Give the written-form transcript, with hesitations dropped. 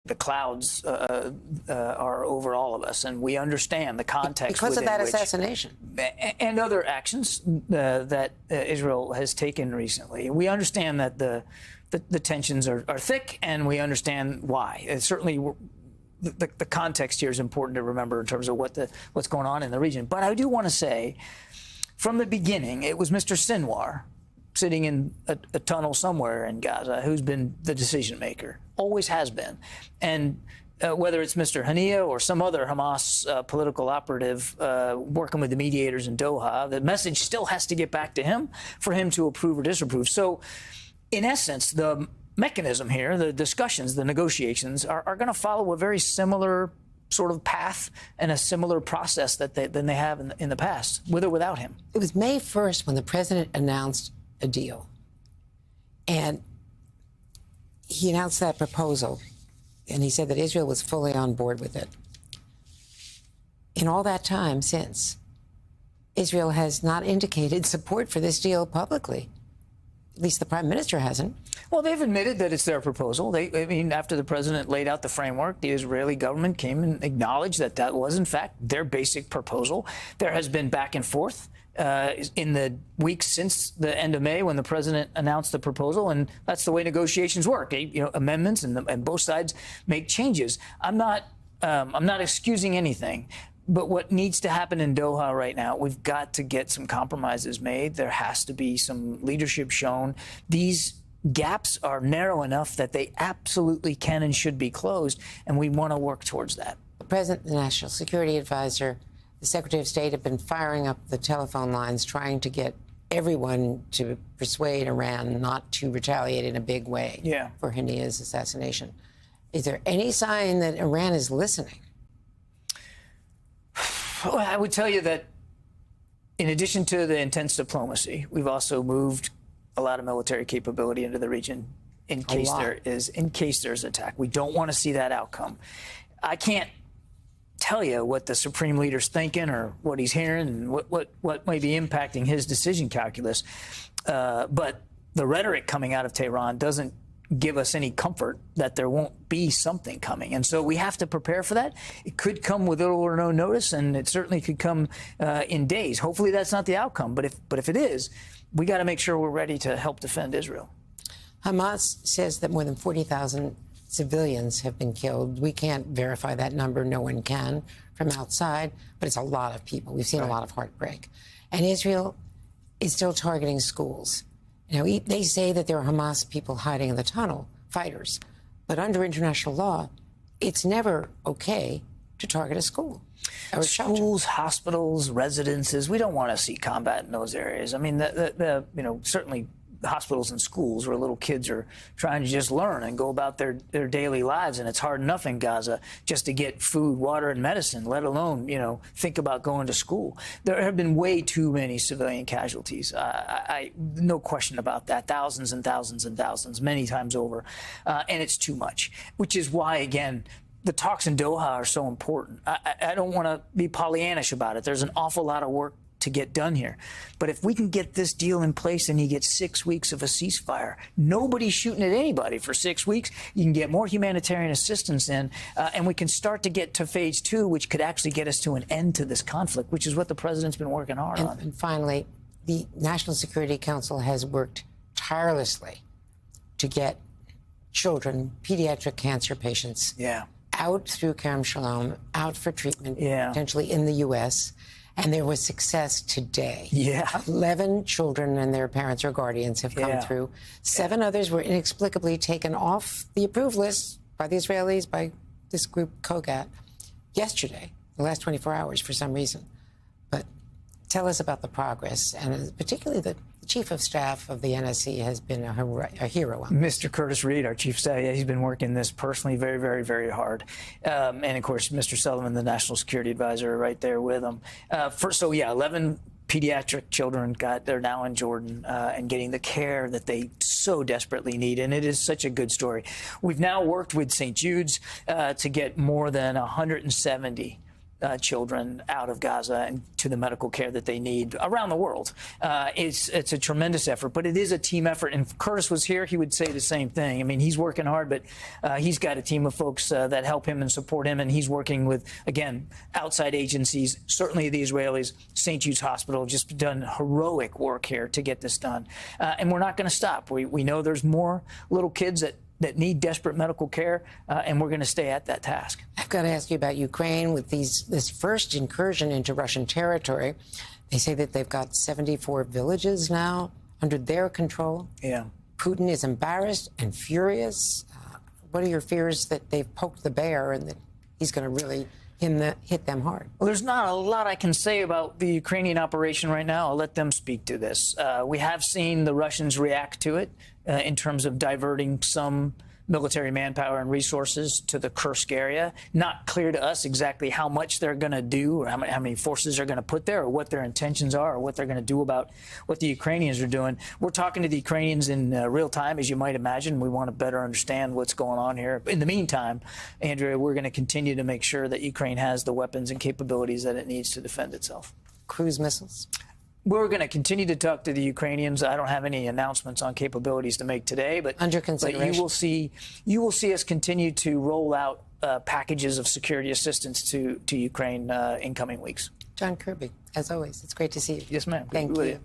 the clouds are over all of us, and we understand the context because of that assassination and other actions that Israel has taken recently. We understand that the tensions are thick, and we understand why. It's certainly the context here is important to remember in terms of what's going on in the region. But I do want to say, from the beginning, it was Mr. Sinwar sitting in a tunnel somewhere in Gaza who's been the decision maker, always has been. And whether it's Mr. Haniya or some other Hamas political operative working with the mediators in Doha, the message still has to get back to him for him to approve or disapprove. So, in essence, the mechanism here, the discussions, the negotiations are going to follow a very similar sort of path and a similar process than they have in the past, with or without him. It was May 1st when the president announced a deal. And he announced that proposal, and he said that Israel was fully on board with it. In all that time since, Israel has not indicated support for this deal publicly. At least the prime minister hasn't. Well, they've admitted that it's their proposal. After the president laid out the framework, the Israeli government came and acknowledged that that was, in fact, their basic proposal. There has been back and forth in the weeks since the end of May when the president announced the proposal, and that's the way negotiations work. Amendments and both sides make changes. I'm not excusing anything. But what needs to happen in Doha right now, we've got to get some compromises made. There has to be some leadership shown. These gaps are narrow enough that they absolutely can and should be closed, and we want to work towards that. The president, the national security advisor, the secretary of state have been firing up the telephone lines, trying to get everyone to persuade Iran not to retaliate in a big way for Haniya's assassination. Is there any sign that Iran is listening? Well, I would tell you that in addition to the intense diplomacy, we've also moved a lot of military capability into the region in case there's attack. We don't want to see that outcome. I can't tell you what the supreme leader's thinking or what he's hearing and what may be impacting his decision calculus. But the rhetoric coming out of Tehran doesn't give us any comfort that there won't be something coming. And so we have to prepare for that. It could come with little or no notice, and it certainly could come in days. Hopefully that's not the outcome. But if it is, we got to make sure we're ready to help defend Israel. Hamas says that more than 40,000 civilians have been killed. We can't verify that number. No one can from outside, but it's a lot of people. We've seen a lot of heartbreak. And Israel is still targeting schools. Now, they say that there are Hamas people hiding in the tunnel, fighters. But under international law, it's never okay to target a school. Or schools, hospitals, residences. We don't want to see combat in those areas. I mean, certainly hospitals and schools where little kids are trying to just learn and go about their daily lives. And it's hard enough in Gaza just to get food, water, and medicine, let alone, think about going to school. There have been way too many civilian casualties. No question about that. Thousands and thousands and thousands, many times over. And it's too much, which is why, again, the talks in Doha are so important. I don't want to be Pollyannish about it. There's an awful lot of work to get done here. But if we can get this deal in place and you get 6 weeks of a ceasefire, nobody's shooting at anybody for 6 weeks. You can get more humanitarian assistance in, and we can start to get to phase 2, which could actually get us to an end to this conflict, which is what the president's been working hard on. And finally, the National Security Council has worked tirelessly to get children, pediatric cancer patients, out through Kerem Shalom, out for treatment, potentially in the U.S., and there was success today. 11 children and their parents or guardians have come through. 7 others were inexplicably taken off the approved list by the Israelis, by this group, Kogat, yesterday, the last 24 hours for some reason. But tell us about the progress, and particularly the chief of staff of the NSC has been a hero on this. Mr. Curtis Reed, our chief of staff, he's been working this personally very, very, very hard. And, of course, Mr. Sullivan, the national security advisor, right there with him. 11 pediatric children they're now in Jordan and getting the care that they so desperately need. And it is such a good story. We've now worked with St. Jude's to get more than 170 children out of Gaza and to the medical care that they need around the world. It's a tremendous effort, but it is a team effort. And if Curtis was here, he would say the same thing. I mean, he's working hard, but he's got a team of folks that help him and support him, and he's working with, again, outside agencies, certainly the Israelis. St. Jude's Hospital just done heroic work here to get this done. And we're not going to stop. We know there's more little kids that need desperate medical care, and we're going to stay at that task. I've got to ask you about Ukraine with this first incursion into Russian territory. They say that they've got 74 villages now under their control. Yeah. Putin is embarrassed and furious. What are your fears that they've poked the bear and that he's going to really hit them hard? Well, there's not a lot I can say about the Ukrainian operation right now. I'll let them speak to this. We have seen the Russians react to it in terms of diverting some military manpower and resources to the Kursk area. Not clear to us exactly how much they're going to do or how many forces they're going to put there or what their intentions are or what they're going to do about what the Ukrainians are doing. We're talking to the Ukrainians in real time, as you might imagine. We want to better understand what's going on here. In the meantime, Andrea, we're going to continue to make sure that Ukraine has the weapons and capabilities that it needs to defend itself. Cruise missiles? We're going to continue to talk to the Ukrainians. I don't have any announcements on capabilities to make today, but under consideration. But you will see us continue to roll out packages of security assistance to Ukraine in coming weeks. John Kirby, as always, it's great to see you. Yes, ma'am. Thank you.